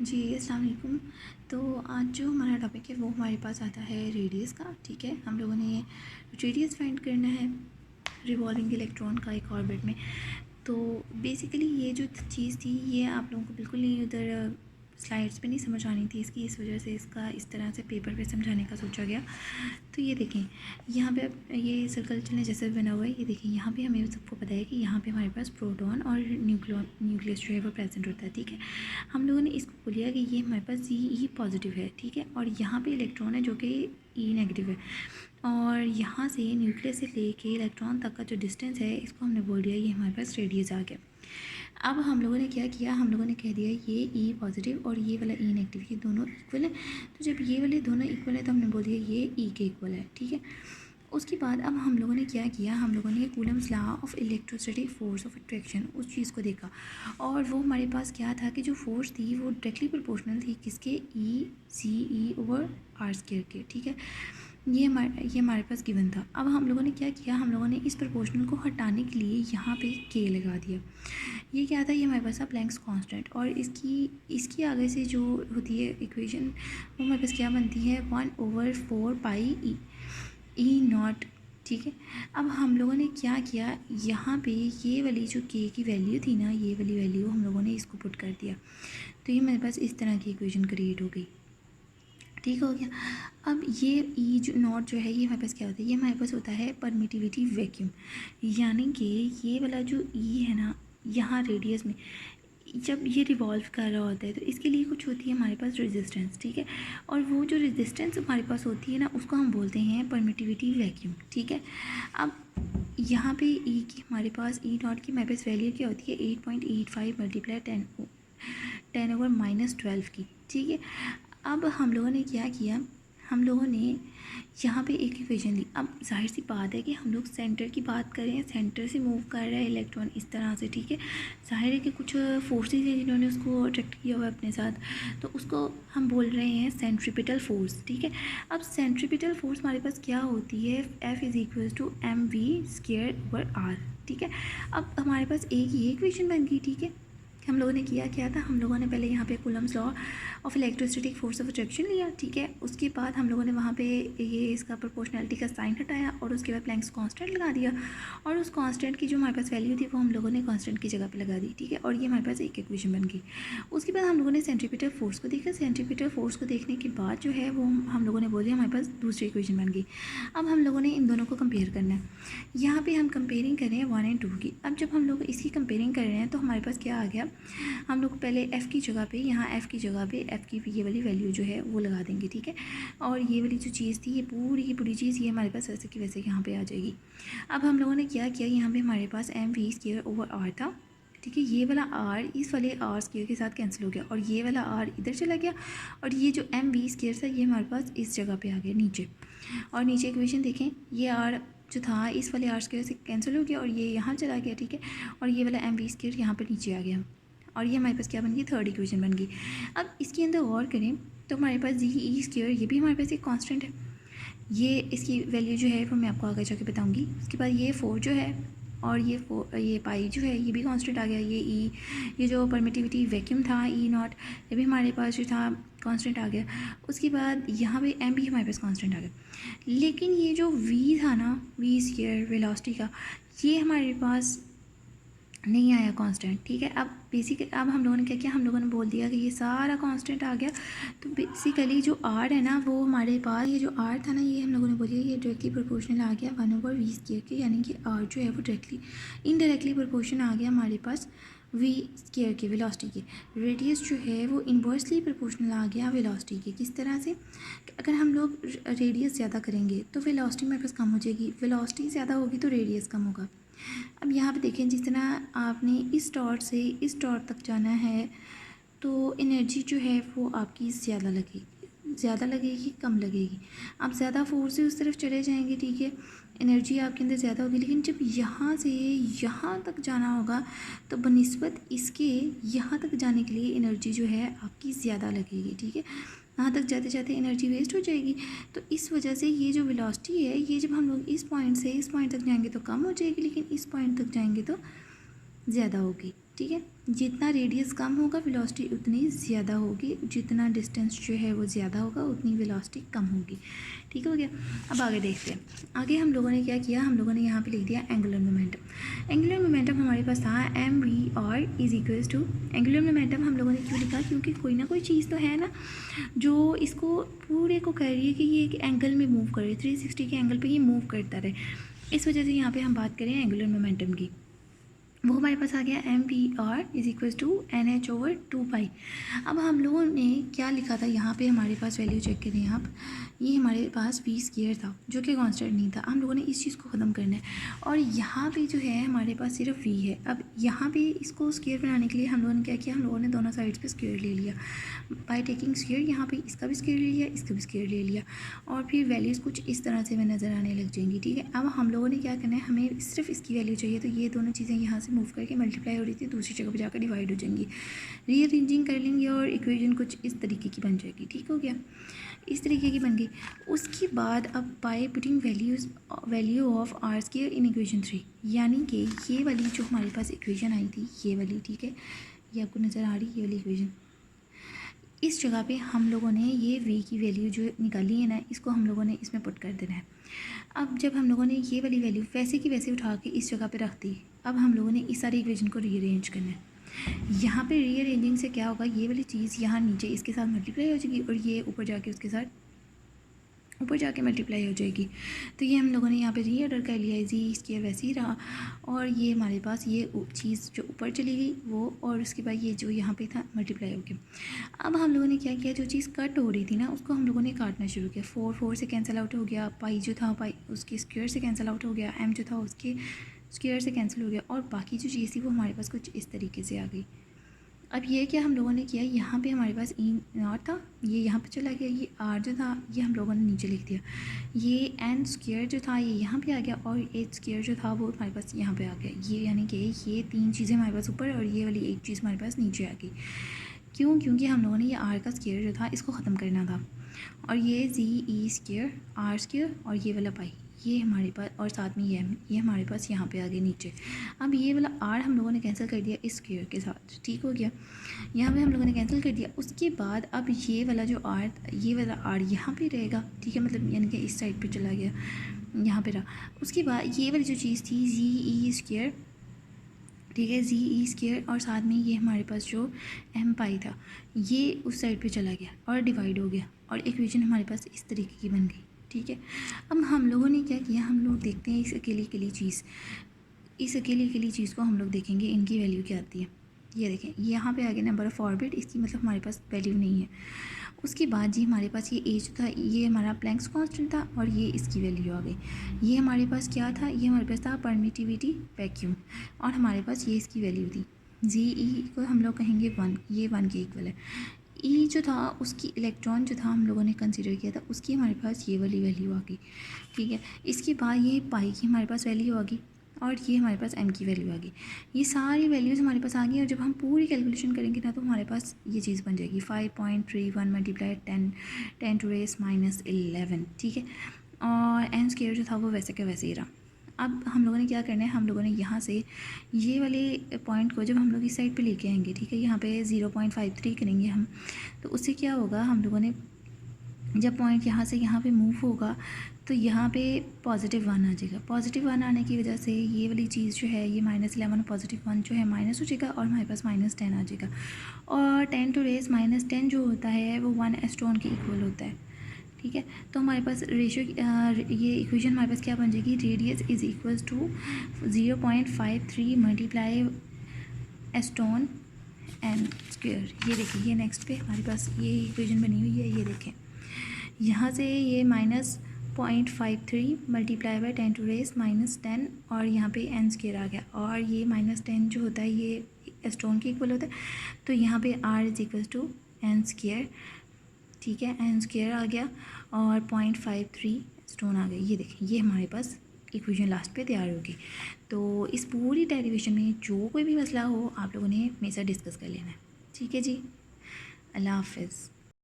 जी, अस्सलाम वालेकुम। तो आज जो हमारा टॉपिक है वो हमारे पास आता है रेडियस का। ठीक है, हम लोगों ने रेडियस फाइंड करना है रिवॉल्विंग इलेक्ट्रॉन का एक ऑर्बिट में। तो बेसिकली ये जो चीज़ थी ये आप लोगों को बिल्कुल नहीं उधर स्लाइड्स पे नहीं समझ आनी थी इसकी, इस वजह से इसका इस तरह से पेपर पे समझाने का सोचा गया। तो ये देखें, यहाँ पे अब ये सर्कल चलने जैसे बना हुआ है, ये देखें यहाँ पे हमें सबको पता है कि यहाँ पे हमारे पास प्रोटॉन और न्यूक्लियस जो है वो प्रेजेंट होता है। ठीक है, हम लोगों ने इसको बोलिया कि ये हमारे पास ई पॉजिटिव है। ठीक है, और यहाँ पे इलेक्ट्रॉन है जो कि ई नेगेटिव है, और यहाँ से न्यूक्लियस से लेके इलेक्ट्रॉन तक का जो डिस्टेंस है इसको हमने बोल दिया ये हमारे पास रेडियस आ गया। अब हम लोगों ने क्या किया, हम लोगों ने कह दिया ये ई पॉजिटिव और ये वाला ई नेगेटिव ये दोनों इक्वल है। तो जब ये वाले दोनों इक्वल है तो हमने बोल दिया ये ई के इक्वल है। ठीक है, उसके बाद अब हम लोगों ने क्या किया, हम लोगों ने Coulomb's law of electrostatic force of attraction उस चीज़ को देखा, और वो हमारे पास क्या था कि जो फोर्स थी वो डायरेक्टली प्रोपोर्शनल थी किसके, ई सी ई ओवर आर स्क्वायर के। ठीक है, ये हमारे पास गिवन था। अब हम लोगों ने क्या किया, हम लोगों ने इस प्रोपोर्शनल को हटाने के लिए यहाँ पे के लगा दिया। ये क्या था, ये हमारे पास था प्लैंक्स कांस्टेंट, और इसकी आगे से जो होती है इक्वेशन वो हमारे पास क्या बनती है, 1/4 पाई ई नॉट। ठीक है, अब हम लोगों ने क्या किया, यहाँ पे ये वाली जो के की वैल्यू थी ना, ये वाली वैल्यू हम लोगों ने इसको पुट कर दिया, तो ये मेरे पास इस तरह की इक्वेशन क्रिएट हो गई। ठीक हो गया। अब ये ई जो नॉट जो है ये हमारे पास क्या होता है, ये हमारे पास होता है परमिटिविटी वैक्यूम, यानी कि ये वाला जो ई है ना यहाँ रेडियस में जब ये रिवॉल्व कर रहा होता है तो इसके लिए कुछ होती है हमारे पास रेजिस्टेंस। ठीक है, और वो जो रेजिस्टेंस हमारे पास होती है ना उसको हम बोलते हैं परमिटिविटी वैक्यूम। ठीक है, अब यहाँ पे ई की हमारे पास ई नॉट की हमारे पास वैल्यू क्या होती है, 8.85 मल्टीप्लाई 10⁻12 की। ठीक है, अब हम लोगों ने क्या किया, हम लोगों ने यहाँ पे एक इक्वेशन ली। अब जाहिर सी बात है कि हम लोग सेंटर की बात करें, सेंटर से मूव कर रहा है इलेक्ट्रॉन इस तरह से। ठीक है, जाहिर है कि कुछ फोर्सेस हैं जिन्होंने उसको अट्रैक्ट किया हुआ है अपने साथ, तो उसको हम बोल रहे हैं सेंट्रीपिटल फोर्स। ठीक है, अब सेंट्रीपिटल फोर्स हमारे पास क्या होती है, F = mv²/r। ठीक है, अब हमारे पास एक ये इक्वेशन बन गई। ठीक है, हम लोगों ने किया क्या था, हम लोगों ने पहले यहाँ पे Coulomb's law of electrostatic force of attraction लिया। ठीक है, उसके बाद हम लोगों ने वहाँ पे ये इसका प्रोपोर्शनैलिटी का साइन हटाया और उसके बाद प्लैंक्स कांस्टेंट लगा दिया, और उस कांस्टेंट की जो हमारे पास वैल्यू थी वो हम लोगों ने कांस्टेंट की जगह पे लगा दी। ठीक है, और ये हमारे पास एक इक्वेशन बन गई। उसके बाद हम लोगों ने सेंट्रीपिटल फोर्स को देखा, सेंट्रीपिटल फोर्स को देखने के बाद जो है वो हम लोगों ने बोले हमारे पास दूसरी इक्वेशन बन गई। अब हम लोगों ने इन दोनों को कंपेयर करना है, यहाँ पर हम कंपेयरिंग कर रहे हैं 1 और 2 की। अब जब हम लोग इसकी कंपेयरिंग कर रहे हैं तो हमारे पास क्या आ गया, हम लोग पहले f की जगह पे, यहाँ f की जगह पे f की ये वाली वैल्यू जो है वो लगा देंगे। ठीक है, और ये वाली जो चीज़ थी ये पूरी की पूरी चीज़ ये हमारे पास वैसे की वैसे यहाँ पे आ जाएगी। अब हम लोगों ने क्या किया, यहाँ पे हमारे पास mv²/r था। ठीक है, ये वाला r इस वाले r² के साथ कैंसिल हो गया, और ये वाला r इधर चला गया, और ये जो mv² था ये हमारे पास इस जगह पे आ गया नीचे। और नीचे इक्वेशन देखें, ये r जो था इस वाले r² से कैंसिल हो गया और ये यहाँ चला गया। ठीक है, और ये वाला mv² यहाँ पर नीचे आ गया, और ये हमारे पास क्या बन गई, थर्ड इक्वेशन बन गई। अब इसके अंदर गौर करें तो हमारे पास जी² ये भी हमारे पास एक कांस्टेंट है, ये इसकी वैल्यू जो है वो मैं आपको आगे जाके बताऊंगी। उसके बाद ये 4 जो है, और ये पाई जो है ये भी कांस्टेंट आ गया। ये जो परमिटिविटी वैक्यूम था ई नॉट ये भी हमारे पास जो था कांस्टेंट आ गया। उसके बाद यहाँ पे एम भी हमारे पास कांस्टेंट आ गया, लेकिन ये जो वी था ना, v² वेलोसिटी का, ये हमारे पास नहीं आया कांस्टेंट। ठीक है, अब हम लोगों ने क्या किया, हम लोगों ने बोल दिया कि ये सारा कांस्टेंट आ गया। तो बेसिकली जो आर है ना वो हमारे पास, ये जो आर था ना ये हम लोगों ने बोल दिया ये डायरेक्टली प्रोपोर्शनल आ गया 1/v² के, यानी कि आर जो है वो डायरेक्टली इनडायरेक्टली प्रोपोर्शन आ गया हमारे पास v² के वेलोसिटी के। रेडियस जो है वो इन्वर्सली प्रोपोर्शनल आ गया वेलोसिटी के। किस तरह से, अगर हम लोग रेडियस ज़्यादा करेंगे तो वेलोसिटी हमारे पास कम हो जाएगी, वेलोसिटी ज़्यादा होगी तो रेडियस कम होगा। अब यहाँ पे देखें, जिस तरह आपने इस डॉट से इस डॉट तक जाना है तो एनर्जी जो है वो आपकी ज़्यादा लगेगी कम लगेगी। आप ज़्यादा फोर्स से उस तरफ चले जाएंगे। ठीक है, एनर्जी आपके अंदर ज़्यादा होगी, लेकिन जब यहाँ से यहाँ तक जाना होगा तो बनिस्बत इसके यहाँ तक जाने के लिए एनर्जी जो है आपकी ज़्यादा लगेगी। ठीक है, यहाँ तक जाते जाते एनर्जी वेस्ट हो जाएगी। तो इस वजह से ये जो वेलोसिटी है ये जब हम लोग इस पॉइंट से इस पॉइंट तक जाएंगे तो कम हो जाएगी, लेकिन इस पॉइंट तक जाएंगे तो ज़्यादा होगी। ठीक है। जितना रेडियस कम होगा वेलोसिटी उतनी ज़्यादा होगी, जितना डिस्टेंस जो है वो ज़्यादा होगा उतनी वेलोसिटी कम होगी। ठीक हो गया। अब आगे देखते हैं। आगे हम लोगों ने क्या किया, हम लोगों ने यहाँ पे लिख दिया एंगुलर मोमेंटम। एंगुलर मोमेंटम हमारे पास था mv is equals to, angular momentum हम लोगों ने क्यों लिखा, क्योंकि कोई ना कोई चीज़ तो है ना जो इसको पूरे को कह रही है कि ये एक एंगल में मूव करे, 360 के एंगल पे ये मूव करता रहे। इस वजह से यहाँ पे हम बात करें एंगुलर मोमेंटम की, वो हमारे पास आ गया mv is equal to NH/2 pi. अब हम लोगों ने क्या लिखा था यहाँ पे, हमारे पास वैल्यू चेक करें आप, ये हमारे पास v स्क्वायर था जो कि कांस्टेंट नहीं था। हम लोगों ने इस चीज़ को ख़त्म करना है और यहाँ पे जो है हमारे पास सिर्फ v है। अब यहाँ पे इसको स्क्वायर बनाने के लिए हम लोगों ने क्या किया, हम लोगों ने दोनों साइड्स पे स्क्वायर ले लिया बाय टेकिंग स्क्वायर। यहाँ पे इसका भी स्क्वायर ले लिया, इसका भी स्क्वायर ले लिया और फिर वैल्यूज़ कुछ इस तरह से हमें नज़र आने लग जाएंगी। ठीक है। अब हम लोगों ने क्या करना है, हमें सिर्फ इसकी वैल्यू चाहिए, तो ये दोनों चीज़ें यहाँ से मूव करके मल्टीप्लाई हो रही थी, दूसरी जगह पर जाकर डिवाइड हो जाएंगी। रीअरेंजिंग कर लेंगे और इक्वेशन कुछ इस तरीके की बन जाएगी। ठीक हो गया, इस तरीके की बन गई। उसके बाद अब by putting value of r square in equation 3, यानी कि ये वाली जो हमारे पास इक्वेशन आई थी ये वाली, ठीक है, ये आपको नज़र आ रही है ये वाली इक्वेशन, इस जगह पे हम लोगों ने ये v की वैल्यू जो निकाली है ना, इसको हम लोगों ने इसमें पुट कर देना है। अब जब हम लोगों ने ये वाली वैल्यू वैसे की वैसे उठा के इस जगह पे रख दी, अब हम लोगों ने इस सारी इक्वेशन को रीअरेंज करना है। यहाँ पे रीअरेंजिंग से क्या होगा, ये वाली चीज़ यहाँ नीचे इसके साथ मल्टीप्लाई हो जाएगी और ये ऊपर जाके उसके साथ ऊपर जाके मल्टीप्लाई हो जाएगी। तो ये हम लोगों ने यहाँ पे रीऑर्डर कर लिया, जी स्क्वायर वैसे ही रहा और ये हमारे पास ये चीज़ जो ऊपर चली गई वो, और उसके बाद ये जो यहाँ पे था मल्टीप्लाई हो गया। अब हम लोगों ने क्या किया, जो चीज़ कट हो रही थी ना उसको हम लोगों ने काटना शुरू किया। 4 से कैंसिल आउट हो गया, पाई जो था पाई उसके स्क्वायर से कैंसिल आउट हो गया, m जो था उसके स्क्वायर से कैंसिल हो गया और बाकी जो चीज़ थी वो हमारे पास कुछ इस तरीके से आ गई। अब ये क्या हम लोगों ने किया, यहाँ पे हमारे पास ई नॉट था, ये यहाँ पे चला गया, ये आर जो था ये हम लोगों ने नीचे लिख दिया, ये एन स्क्वायर जो था ये यहाँ पे आ गया और एच स्क्वायर जो था वो हमारे पास यहाँ पे आ गया। ये यानी कि ये तीन चीज़ें हमारे पास ऊपर और ये वाली एक चीज़ हमारे पास नीचे आ गई। क्यों, क्योंकि हम लोगों ने ये आर का स्क्वायर जो था इसको ख़त्म करना था और ये जी ई स्क्वायर आर स्क्वायर और ये वाला पाई ये हमारे पास और साथ में ये हमारे पास यहाँ पे आ गए नीचे। अब ये वाला आर हम लोगों ने कैंसिल कर दिया इस स्क्वायर के साथ, ठीक हो गया, यहाँ पे हम लोगों ने कैंसिल कर दिया। उसके बाद अब ये वाला जो आर, ये वाला आर यहाँ पे रहेगा, ठीक है, मतलब यानी कि इस साइड पे चला गया, यहाँ पे रहा। उसके बाद ये वाली जो चीज़ थी जी ई स्क्वायर, ठीक है, जी ई स्क्वायर और साथ में ये हमारे पास जो एम पाई था ये उस साइड पे चला गया और डिवाइड हो गया और इक्वेशन हमारे पास इस तरीके की बन गई। ठीक है। अब हम लोगों ने क्या किया, हम लोग देखते हैं इस अकेली अकेली चीज़ को हम लोग देखेंगे इनकी वैल्यू क्या आती है। ये देखें यहाँ पे आ गया नंबर ऑफ ऑर्बिट, इसकी मतलब हमारे पास वैल्यू नहीं है। उसके बाद जी हमारे पास ये एज था, ये हमारा प्लैंक्स कांस्टेंट था और ये इसकी वैल्यू आ गई। ये हमारे पास क्या था, ये हमारे पास था परमिटिविटी वैक्यूम और हमारे पास ये इसकी वैल्यू थी जी ई को हम लोग कहेंगे 1, ये 1 के इक्वल है। ई जो था उसकी इलेक्ट्रॉन जो था हम लोगों ने कंसीडर किया था उसकी हमारे पास ये वाली वैल्यू आ गई। ठीक है। इसके बाद ये पाई की हमारे पास वैल्यू आ गई और ये हमारे पास एम की वैल्यू आ गई। ये सारी वैल्यूज़ हमारे पास आ गई और जब हम पूरी कैलकुलेशन करेंगे ना तो हमारे पास ये चीज़ बन जाएगी 5.31 मल्टीप्लाई 10⁻⁻11। ठीक है। और एन स्क्वायर जो था वो वैसे का वैसे ही रहा। अब हम लोगों ने क्या करना है, हम लोगों ने यहाँ से ये वाले पॉइंट को जब हम लोग इस साइड पे लेके आएंगे, ठीक है, यहाँ पे 0.53 करेंगे हम, तो उससे क्या होगा, हम लोगों ने जब पॉइंट यहाँ से यहाँ पे मूव होगा तो यहाँ पे +1 आ जाएगा। +1 आने की वजह से ये वाली चीज़ जो है ये -11 +1 जो है माइनस हो जाएगा और हमारे पास -10 आ जाएगा। और 10⁻⁻10 जो होता है वो 1 एस्ट्रॉन के इक्वल होता है। ठीक है। तो हमारे पास रेशियो, ये इक्वेशन हमारे पास क्या बन जाएगी, radius is equals to 0.53 multiply angstrom n square. ये देखिए, ये नेक्स्ट पे हमारे पास ये इक्वेशन बनी हुई है, ये देखें, यहाँ से ये -0.53 मल्टीप्लाई बाई 10⁻⁻10 और यहाँ पे एन स्क्वायर आ गया और ये -10 जो होता है ये एस्ट्रॉन के इक्वल होता है। तो यहाँ पे r is equal to n square, ठीक है, एन स्क्वायर आ गया और 0.53 एस्ट्रॉन आ गया। ये देखें, ये हमारे पास इक्वेशन लास्ट पे तैयार होगी। तो इस पूरी डेरिवेशन में जो कोई भी मसला हो आप लोगों ने मेरे साथ डिस्कस कर लेना है। ठीक है जी, अल्लाह हाफिज़।